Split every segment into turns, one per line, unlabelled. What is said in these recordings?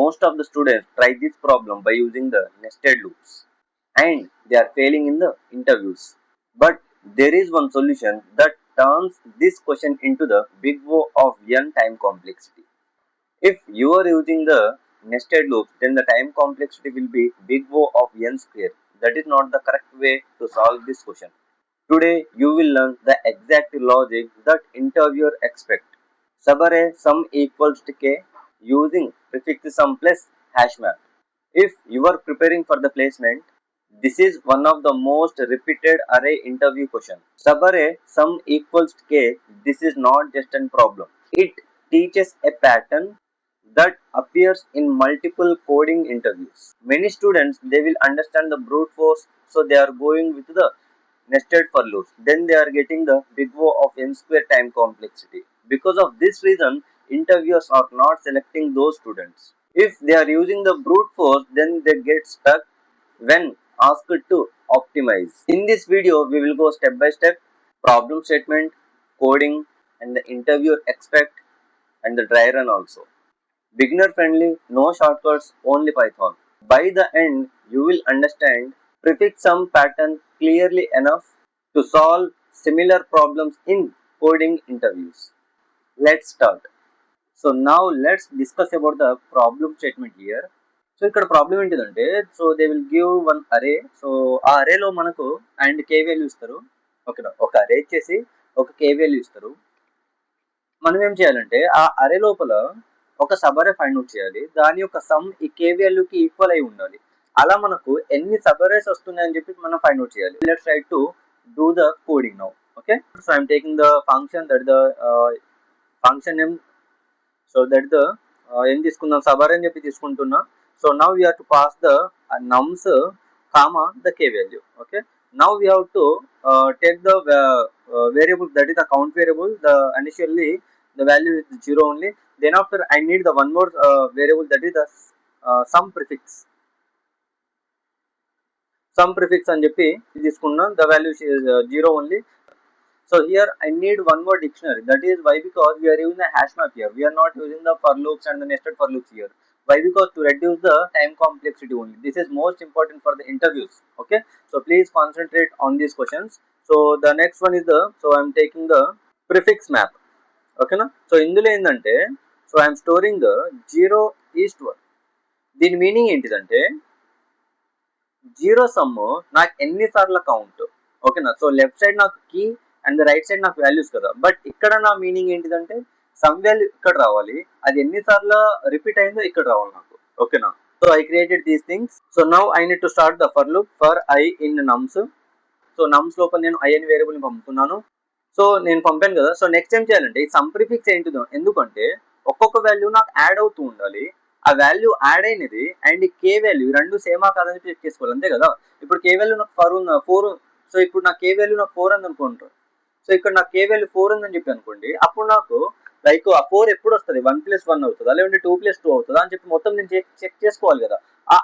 Most of the students try this problem by using the nested loops and they are failing in the interviews. But there is one solution that turns this question into the big O of n time complexity. If you are using the nested loops, then the time complexity will be big O of n square. That is not the correct way to solve this question. Today, you will learn the exact logic that interviewer expect. Subarray sum equals to k using prefix sum plus hash map. If you are preparing for the placement, this is one of the most repeated array interview question. Subarray sum equals to k. This is not just a problem. It teaches a pattern that appears in multiple coding interviews. Many students they will understand the brute force, so they are going with the nested for loops. Then they are getting the big O of n square time complexity. Because of this reason, interviewers are not selecting those students. If they are using the brute force, then they get stuck when asked to optimize. In this video, we will go step by step, problem statement, coding, and the interviewer expect, and the dry run also. Beginner friendly, no shortcuts, only Python. By the end, you will understand prefix sum pattern clearly enough to solve similar problems in coding interviews. Let's start. So now let's discuss about the problem statement here. So ఇక్కడ problem ఏంటిదంటే so they will give one అరే. So ఆ అరేలో మనకు and K value ఇస్తారు. ఓకేనా, ఒక అరే ఇచ్చేసి ఒక కే వాల్యూ ఇస్తారు. మనం ఏం చేయాలంటే ఆ అరే లోపల ఒక సబ్ అరే ఫైండ్ అవుట్ చేయాలి. దాని యొక్క సమ్ ఈ కే వాల్యూకి ఈక్వల్ అయి ఉండాలి. అలా మనకు ఎన్ని సబ్ అరేస్ వస్తున్నాయని చెప్పి మనం ఫైండ్ అవుట్ చేయాలి. Let's try to do the coding now. Okay, so I'm taking the function that the function name. So that the ఏం తీసుకుందాం, సబ్ అరే అని చెప్పి తీసుకుంటున్నా. So now we have to pass the nums comma the k value. Okay, now we have to take the variable that is the count variable. The initially the value is 0 only. Then after I need the one more variable that is the sum prefix. Sum prefix అని చెప్పి తీసుకున్నాం. The value is 0 only. So here I need one more dictionary. That is why, because we are using the hash map here. We are not using the for loops and the nested for loops here. Why? Because to reduce the time complexity only. This is most important for the interviews. Okay, so please concentrate on these questions. So the next one is the, so I am taking the prefix map. Okay na. So ఇందులో ఏంటంటే, so I am storing the 0 eastward. దీని meaning ఏంటిదంటే zero sum నాకు ఎన్నిసార్లు count. ఓకేనా, so left side నాకు key and right side నాకు values కదా. బట్ ఇక్కడ నా మీనింగ్ ఏంటిదంటే సమ్ వాల్యూ ఇక్కడ రావాలి, అది ఎన్నిసార్లు రిపీట్ అయిందో ఇక్కడ రావాలి నాకు. ఓకేనా, so I created these things. So now I need to start the for loop for I in నమ్స్. So నమ్స్ లోపల నేను ఐ అని వేరియబుల్ పంపుతున్నాను. సో నేను పంపాను కదా. సో నెక్స్ట్ ఏం చేయాలంటే ఈ సమ్ ప్రిఫిక్స్ ఏంటిదో, ఎందుకంటే ఒక్కొక్క వాల్యూ నాకు యాడ్ అవుతూ ఉండాలి. ఆ వాల్యూ యాడ్ అయినది అండ్ కే వాల్యూ రెండు సేమా కాదని చెక్ చేసుకోవాలి, అంతే కదా. ఇప్పుడు కే వాల్యూ నాకు 4. సో ఇప్పుడు నా కే వాల్యూ నాకు 4 అని అనుకుంటారు. సో ఇక్కడ నాకు కే వాల్యూ 4 ఉందని చెప్పి అనుకోండి. అప్పుడు నాకు లైక్ ఆ 4 ఎప్పుడు వస్తుంది, 1+1 అవుతుందా లేదంటే 2+2 అవుతుందా అని చెప్పి మొత్తం నేను చెక్ చేసుకోవాలి కదా.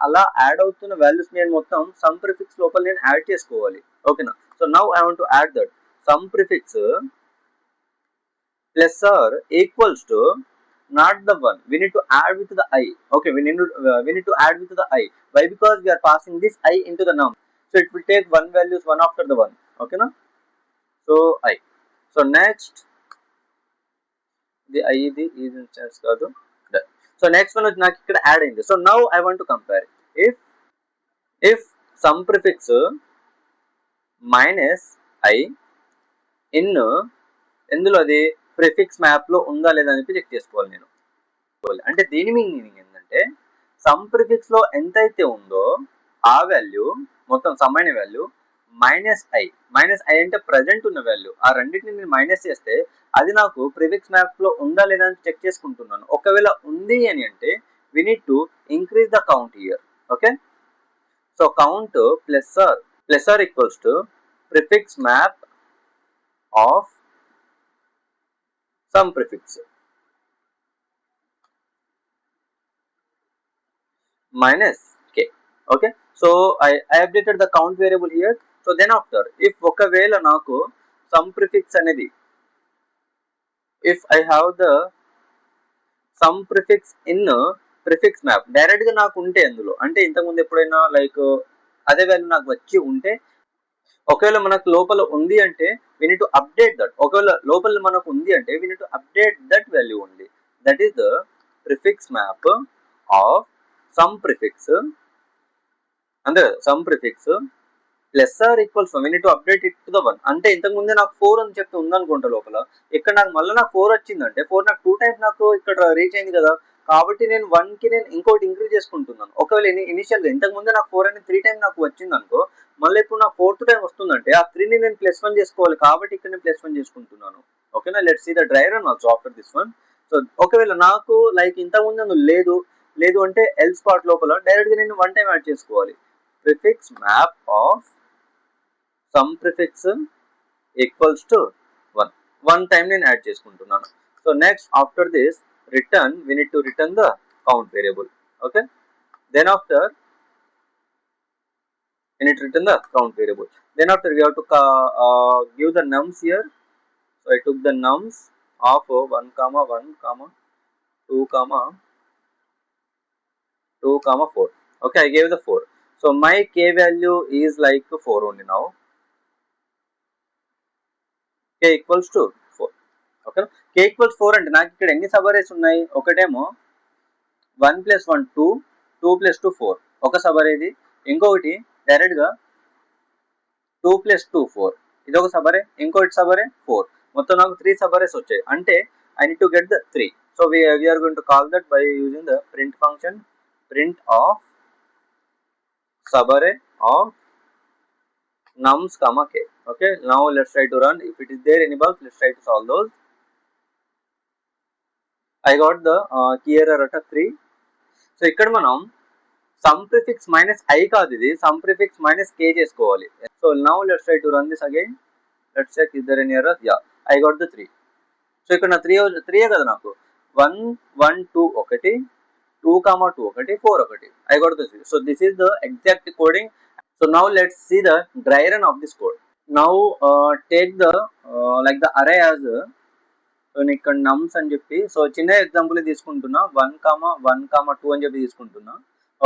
అలా యాడ్ అవుతున్న వాల్యూస్ నేను మొత్తం సమ్ ప్రిఫిక్స్ లోపల నేను యాడ్ చేసుకోవాలి. ఓకేనా, so now I want to add that sum prefix plus or equals to not the 1. We need to add with the I. Okay, we need to add with the I. Why? Because we are passing this I into the num. So it will take one values one after the one. Okay, na? So I. So next the I the is instance kaadu. So next one is నాకు ఇక్కడ add అయింది. So now I want to compare. If some prefix minus I in ఎందులో అది prefix map లో ఉందా లేదా అని చెప్పి చెక్ చేసుకోవాలి నేను. అంటే దీని మీనింగ్ ఏంటంటే సమ్ ప్రిఫిక్స్ లో ఎంతైతే ఉందో ఆ వాల్యూ మొత్తం సమ్ అయిన వాల్యూ మైనస్ ఐ అంటే ప్రజెంట్ ఉన్న వాల్యూ, ఆ రెండింటిని నేను మైనస్ చేస్తే అది నాకు ప్రిఫిక్స్ మ్యాప్ లో ఉందా లేదా అని చెక్ చేసుకుంటున్నాను. ఒకవేళ ఉంది అని అంటే we need to increase the count here. Okay, so count plus or equals to prefix map of some prefix minus k. Okay, so I updated the count variable here. So then after if ఒకవేళ నాకు some prefix అనేది, if I have the some prefix in prefix map direct గా నాకు ఉంటే అందులో, అంటే ఇంతకుముందు ఎప్పుడైనా లైక్ అదే వాల్యూ నాకు వచ్చి ఉంటే, ఒకవేళ మనకు లోపల ఉంది అంటే we need to update that. ఒకవేళ లోపల మనకు ఉంది అంటే we need to update that value only. That is the prefix map of some prefix, అంతే కదా, some prefix plus or equals we need to update it to the 1. అంటే ఇంతకు ముందే నాకు 4 అని చెప్పి ఉందనుకుంటా లోపల, ఇక్కడ నాకు మళ్ళీ నాకు 4 వచ్చిందంటే 4 నాకు 2 టైమ్స్ నాకు ఇక్కడ రీచ్ అయింది కదా, కాబట్టి నేను 1 కి నేను ఇంకోటి ఇంక్రీజ్ చేసుకుంటున్నాను. ఒకవేళ ఇనిషియల్ గా ఇంతకు ముందే నాకు 4 అని 3 టైమ్స్ నాకు వచ్చింది అనుకో, మళ్ళీ ఇప్పుడు నాకు 4th టైం వస్తుందంటే ఆ 3 ని నేను +1 చేసుకోవాలి, కాబట్టి ఇక్కడ నేను +1 చేసుకుంటున్నాను. ఓకేనా, let's see the dry run also after this one. So ఒకవేళ నాకు లైక్ ఇంతకు ముందు లేదు అంటే ఎల్స్ పార్ట్ లోపల డైరెక్ట్ గా నేను 1 టైం యాడ్ చేసుకోవాలి. Prefix map of sum prefix equals to 1 time నేను యాడ్ చేసుకుంటున్నాను. So next after this return, we need to return the count variable. Okay, then after we need to return the count variable. Then after we have to give the nums here. So I took the nums of 1 comma 1 comma 2 comma 2 comma 4. Okay, I gave the 4. So my k value is like 4 only now. K equals to 4. Okay, k equals 4 అంటే నాకు ఇక్కడ ఎన్ని sub arrays ఉన్నాయి, ఒకటేమో 1 + 1 2, 2 + 2 4 ఒక sub అరే ఇది, ఇంకొకటి డైరెక్ట్ గా 2 + 2 4 ఇది ఒక సబ్ అరే, ఇంకొకటి సబ్ అరే 4, మొత్తం నాకు 3 సబ్ అరేస్ వచ్చాయి. అంటే I need to get the 3. So we are going to call that by using the print function, print of sub array of nums comma k. Okay, now let's try to run. If it is there any bugs, let's try to solve those. I got the key error at 3. So ఇక్కడ మనం some prefix minus I కాదు, ఇది some prefix minus k చేసుకోవాలి. So now let's try to run this again. Let's check is there any error. Yeah, I got the 3. So ఇక్కడ నా 3 కదా నాకు 1 1 2 ఒకటి 2 comma 2 ఒకటి 4 ఒకటి, I got the 3. So this is the exact coding. So now let's see the dry run of this code. Now take the like the array as so నేను ఇక్కడ నమ్స్ అని చెప్పి, సో చిన్న ఎగ్జాంపుల్ తీసుకుంటున్నా 1 comma 1 comma 2 అని చెప్పి తీసుకుంటున్నా.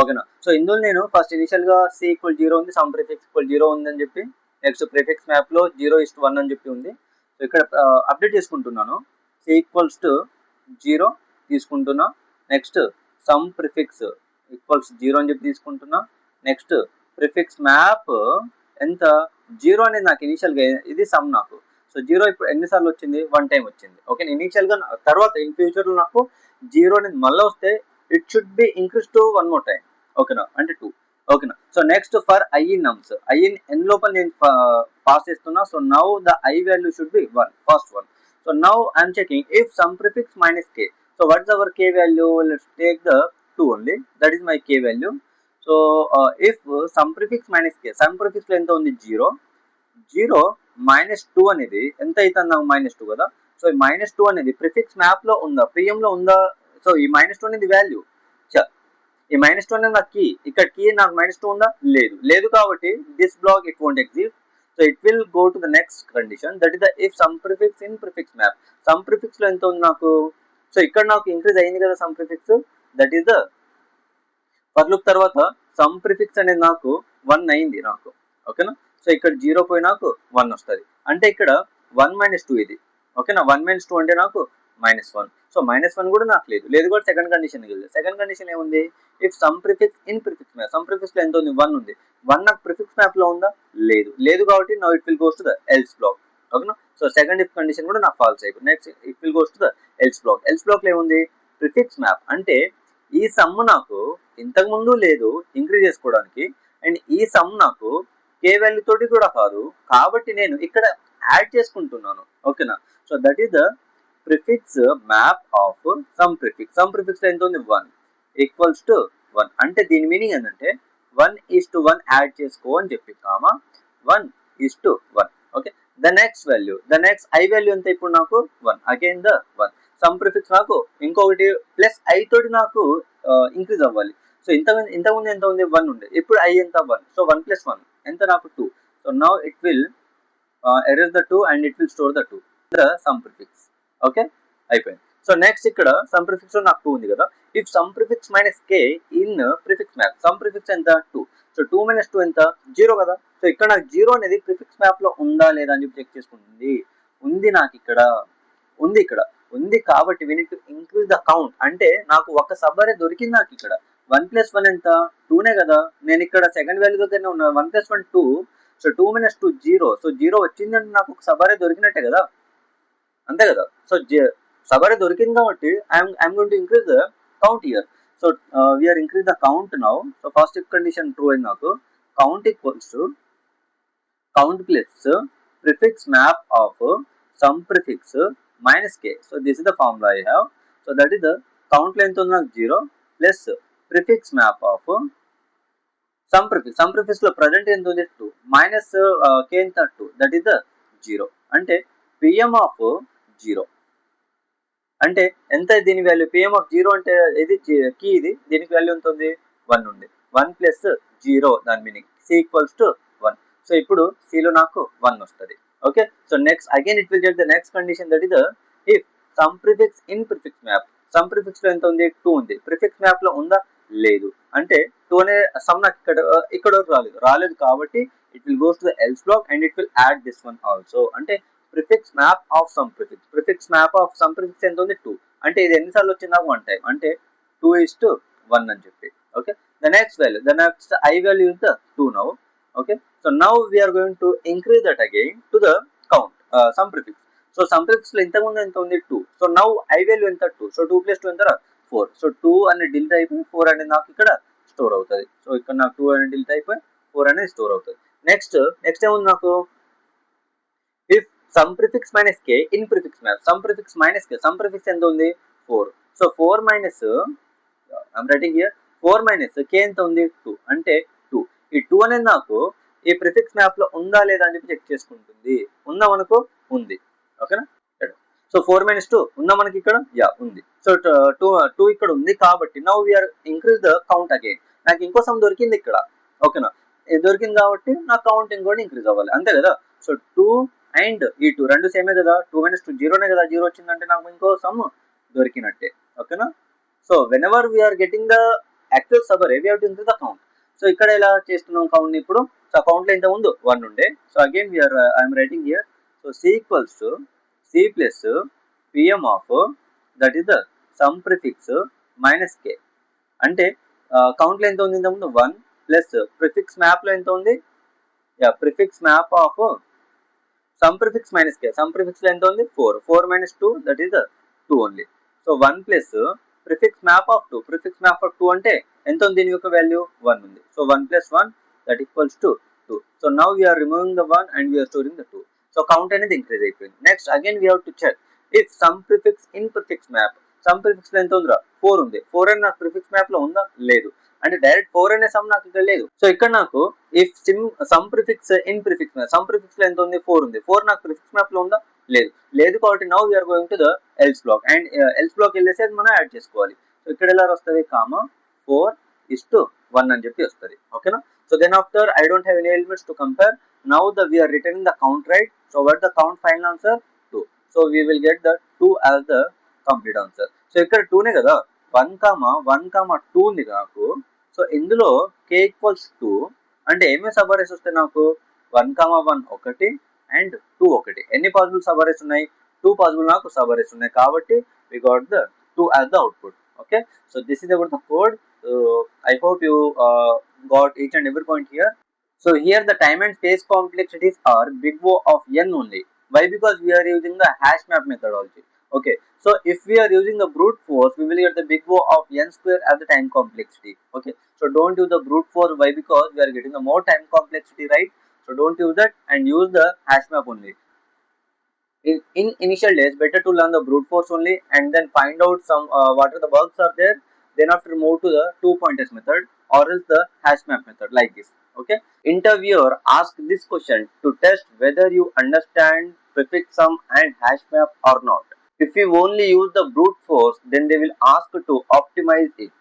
ఓకేనా, సో ఇందులో నేను ఫస్ట్ ఇనిషియల్ గా c = 0 ఉంది, సమ్ ప్రిఫిక్స్ = 0 ఉంది అని చెప్పి, నెక్స్ట్ ప్రిఫిక్స్ మ్యాప్ లో 0:1 అని చెప్పి ఉంది. సో ఇక్కడ అప్డేట్ చేసుకుంటున్నాను, c = 0 తీసుకుంటున్నా. నెక్స్ట్ సమ్ ప్రిఫిక్స్ = 0 అని చెప్పి తీసుకుంటున్నా. నెక్స్ట్ ప్రిఫిక్స్ మ్యాప్ ఎంత 0 అనేది నాకు ఇనిషియల్ గా ఇది సమ్ నాకు. సో 0 ఇప్పుడు ఎన్నిసార్లు వచ్చింది, 1 టైం వచ్చింది. ఓకే, ఇనిషియల్ గా తర్వాత ఇన్ ఫ్యూచర్ లో నాకు 0 అనేది మళ్ళీ వస్తే it should be increase to 1 more time. ఓకేనా, అంటే 2. ఓకేనా, so next for i in nums, i in n లోపల నేను పాస్ చేస్తున్నా. So now the i value should be 1, first 1. So now I'm checking if sum prefix minus k. So what is our k value, let's take the 2 only, that is my k value. So if sum prefix minus k, some prefix లో ఎంత ఉంది 0, 0 -2 అనేది ఎంత అవుతుంది నాకు, -2 కదా. So ఈ -2 అనేది ప్రిఫిక్స్ మ్యాప్ లో ఉందా, ప్రియం లో ఉందా. సో ఈ -2 అనేది వాల్యూ, ఈ -2 అనేది నాకు కీ, ఇక్కడ కీ నాకు -2 ఉందా, లేదు కాబట్టి this block it won't exist. So it will go to the next condition, that is the if sum prefix in prefix map. Sum prefix లో ఎంత ఉంది నాకు, సో ఇక్కడ నాకు ఇంక్రీజ్ అయింది కదా some prefix, that is the for loop. తర్వాత some prefix అనేది నాకు 1 అయింది నాకు. ఓకేనా, సో ఇక్కడ 0 పోయి నాకు 1 వస్తుంది, అంటే ఇక్కడ 1 - 2 ఇది. ఓకేనా, 1 - 2 అంటే నాకు -1. సో -1 కూడా నాకు లేదు కూడా సెకండ్ కండిషన్ వెళ్ళి. సెకండ్ కండిషన్ ఏముంది, if sum prefix in prefix map, sum prefix లో ఎంత ఉంది, 1 ఉంది. 1 నాకు ప్రిఫిక్స్ మ్యాప్ లో ఉందా, లేదు కాబట్టి now it will goes to the else black. ఓకేనా, సో సెకండ్ ఇఫ్ కండిషన్ కూడా నాకు ఫాల్స్ అయిపోయింది. Next it will goes to the else black. Else black లో ఏముంది, ప్రిఫిక్స్ మ్యాప్ అంటే ఈ సమ్ నాకు ఇంతకు ముందు లేదు ఇంక్రీజ్ చేసుకోవడానికి, అండ్ ఈ సమ్ నాకు k వాల్యూ తోటి కూడా కాదు, కాబట్టి నేను ఇక్కడ యాడ్ చేసుకుంటున్నాను. ఓకేనా, so that is the prefix map of sum prefix. Some prefix లో ఎంత ఉంది, 1 = 1. అంటే దీని మీనింగ్ ఏంటంటే 1:1 యాడ్ చేసుకో అని చెప్పి, 1:1. Okay, the next value, the next i value ఎంత ఇప్పుడు నాకు 1, అగైన్ ద 1. సమ్ ప్రిఫిక్స్ నాకు ఇంకొకటి ప్లస్ i తోటి నాకు ఇంక్రీజ్ అవ్వాలి. సో ఇంతకుముందు ఎంత ఉంది, 1 ఉండే, ఇప్పుడు i ఎంత 1. సో 1 + 1 ఎంత నాకు 2. So now it will erase the 2 and it will store the 2 the sum prefix. Okay, అయిపోయింది. సో నెక్స్ట్ ఇక్కడ సమ్ ప్రిఫిక్స్ లో నాకు 2 ఉంది కదా. If sum prefix minus k in prefix map, sum prefix ఎంత 2. సో 2 మైనస్ 2 ఎంత 0 కదా. So ఇక్కడ నాకు 0 అనేది ప్రిఫిక్స్ మ్యాప్ లో ఉందా లేదా అని చెప్పి చెక్ చేసుకుంటుంది. ఉంది, నాకు ఇక్కడ ఉంది, ఇక్కడ ఉంది కాబట్టి we need to increase the count. అంటే నాకు ఒక సబ్ అరే దొరికింది నాకు ఇక్కడ. 1 ప్లస్ 1 ఎంత 2నే కదా. నేను ఇక్కడ సెకండ్ వాల్యూ దగ్గరనే ఉన్నా. 1 ప్లస్ 1 2. So 2 minus 2 0. సో 0 వచ్చిందంటే నాకు ఒక సబ్ అరే దొరికినట్టే కదా, అంతే కదా. సో సబ్ అరే దొరికింది కాబట్టి I'm going to increase the count here. So we're increase the count now. So first if condition true అయింది నాకు. Count equals to count plus prefix map of some prefix minus k. So this is the formula I have. So that is the count length on 0 plus prefix map of some prefix. Some prefix lo present in 2 minus k in 2. That is the 0. అంటే pm of 0. అంటే ఎంత దీని value pm of 0 అంటే ఇది key, ఇది దీనికి value ఎంత ఉంది 1 ఉంది. 1 ప్లస్ 0 దాని meaning c equals to 1. So ఇప్పుడు c లో నాకు 1 వస్తుంది. Okay. So next again it will get the next condition, that is if sum prefix in prefix map. Sum prefix లో ఎంత ఉంది 2 ఉంది. ప్రిఫిక్స్ మ్యాప్ లో ఉందా లేదు. అంటే 2 అనే సమ్ నాకు ఇక్కడ రాలేదు కాబట్టి it will goes to the else block and it will add this one also. అంటే prefix map of sum prefix. Prefix map of sum prefix ఎంత ఉంది 2. అంటే ఇది ఎన్నిసార్లు వచ్చింది నాకు 1 టైం. అంటే 2:1 అని చెప్పి. Okay. The next value, the next I value is the 2 now. Okay. So now we are going to increase that again to the count some prefix. So some prefix లో ఇంతకు ముందు ఎంత ఉంది 2. సో now I value ఎంత 2. So 2 plus 2 ఎంత 4. So 2 అనేది delete అయిపోయి 4 అనేది నాకు ఇక్కడ స్టోర్ అవుతుంది. సో ఇక్కడ నాకు 2 అనేది డిలీట్ అయిపోయి 4 అనేది స్టోర్ అవుతుంది. నెక్స్ట్ ఏముంది నాకు, if sum prefix minus k in prefix map. Sum prefix minus k, sum prefix ఎంత ఉంది 4. So 4 minus I'm writing here 4 minus k ఎంత ఉంది 2. అంటే 2. ఈ 2 అనేది నాకు ఈ ప్రిఫిక్స్ మ్యాప్ లో ఉందా లేదా అని చెప్పి చెక్ చేసుకుంటుంది. ఉందా మనకు ఉంది. ఓకేనా. సో 4 మైనస్ 2 ఉందా మనకి ఇక్కడ, యా ఉంది. సో 2 ఇక్కడ ఉంది కాబట్టి now we're increase the count again. నాకు ఇంకో సమ్ దొరికింది ఇక్కడ. ఓకేనా. ఇది దొరికింది కాబట్టి నా కౌంట్ ఇంకోటి ఇంక్రీజ్ అవ్వాలి, అంతే కదా. సో 2 అండ్ ఈ 2 రెండు సేమే కదా. 2 మైనస్ 2 0నే కదా. 0 వచ్చిందంటే నాకు ఇంకో సమ్ దొరికినట్టే. ఓకేనా. So whenever we are getting the actual subarray we have to increase the count. So ఇక్కడ ఎలా చేస్తున్నాం కౌంట్ ఇప్పుడు. సో కౌంట్ లో ఎంత ముందు 1 ఉండే. So again we're I'm writing here. So c equals to c plus pm of that is the sum prefix minus k. అంటే count లో ఎంత ఉంది ఇంత ముందు 1 ప్లస్ ప్రిఫిక్స్ మ్యాప్ లో ఎంత ఉంది, yeah prefix map of sum prefix minus k. Some prefix లో ఎంత ఉంది 4. 4 minus 2 that is 2 only. So 1 plus prefix map of 2. Prefix map of 2 అంటే ఎంత ఉంది, దీని యొక్క వాల్యూ 1 ఉంది. So 1 plus 1 that equals to 2. So now we are removing the 1 and we are storing the 2. So count అనేది increase అయిపోయింది. Next again we have to check if some prefix in prefix map. Some prefix లో ఎంత ఉందిరా 4 ఉంది. 4 అనేది నాకు prefix map లో ఉందా లేదు. అంటే డైరెక్ట్ 4 అనే సమ్ నాకు ఇక్కడ లేదు. సో ఇక్కడ నాకు if sum prefix in prefix map. Sum prefix లో ఎంత ఉంది 4 ఉంది. 4 నాకు ప్రిఫిక్స్ మ్యాప్ లో ఉందా లేదు కాబట్టి now we're going to the else block and else block వెళ్ళేసి అది మనం యాడ్ చేసుకోవాలి. సో ఇక్కడ ఎలా వస్తుంది, కామా 4:1 అని చెప్పి వస్తుంది. ఓకేనా. So then after I don't have any elements to compare. Now we are returning the count, right? So what the count final answer 2. So we will get the 2 as the complete answer. So ఇక్కడ 2 నే కదా. 1,1,2 ఉంది నాకు. So ఇందులో k equals 2 అంటే ఏమేమి sub arrays వస్తాయి నాకు 1,1 ఒకటి అండ్ 2 ఒకటి. ఎన్ని పాసిబుల్ సబ్ అరేస్ ఉన్నాయి 2 పాసిబుల్ నాకు సబ్ అరేస్ ఉన్నాయి కాబట్టి we got the 2 as the output. Okay. So this is about the code. I hope you got each and every point here. So here the time and space complexities are big O of n only. Why? Because we are using the hash map methodology. Okay. So if we are using the brute force, we will get the big O of n square as the time complexity. Okay. So don't use the brute force. Why? Because we are getting the more time complexity, right? So don't use that and use the hash map only. In initial days, better to learn the brute force only and then find out some what are the bugs are there. Then after move to the 2 pointers method or else the hash map method like this. Okay. Interviewer ask this question to test whether you understand prefix sum and hash map or not. If you only use the brute force, then they will ask to optimize it.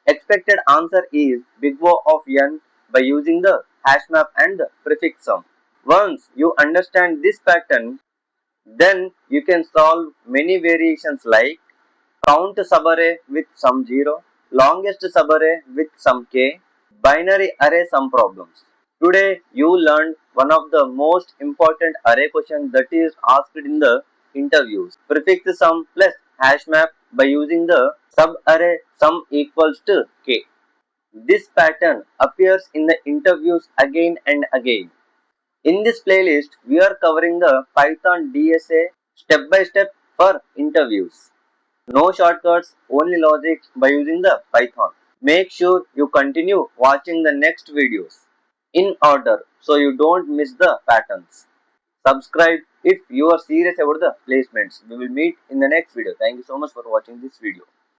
Expected answer is big O of n by using the hash map and the prefix sum. Once you understand this pattern, then you can solve many variations like count subarray with some 0, longest subarray with some k, binary array sum problems. Today you learned one of the most important array questions that is asked in the interviews. Prefix sum plus hash map by using the subarray sum equals to k. This pattern appears in the interviews again and again. In this playlist, we are covering the Python DSA step by step for interviews. No shortcuts, only logic by using the Python. Make sure you continue watching the next videos in order so you don't miss the patterns. Subscribe if you are serious about the placements. We will meet in the next video. Thank you so much for watching this video.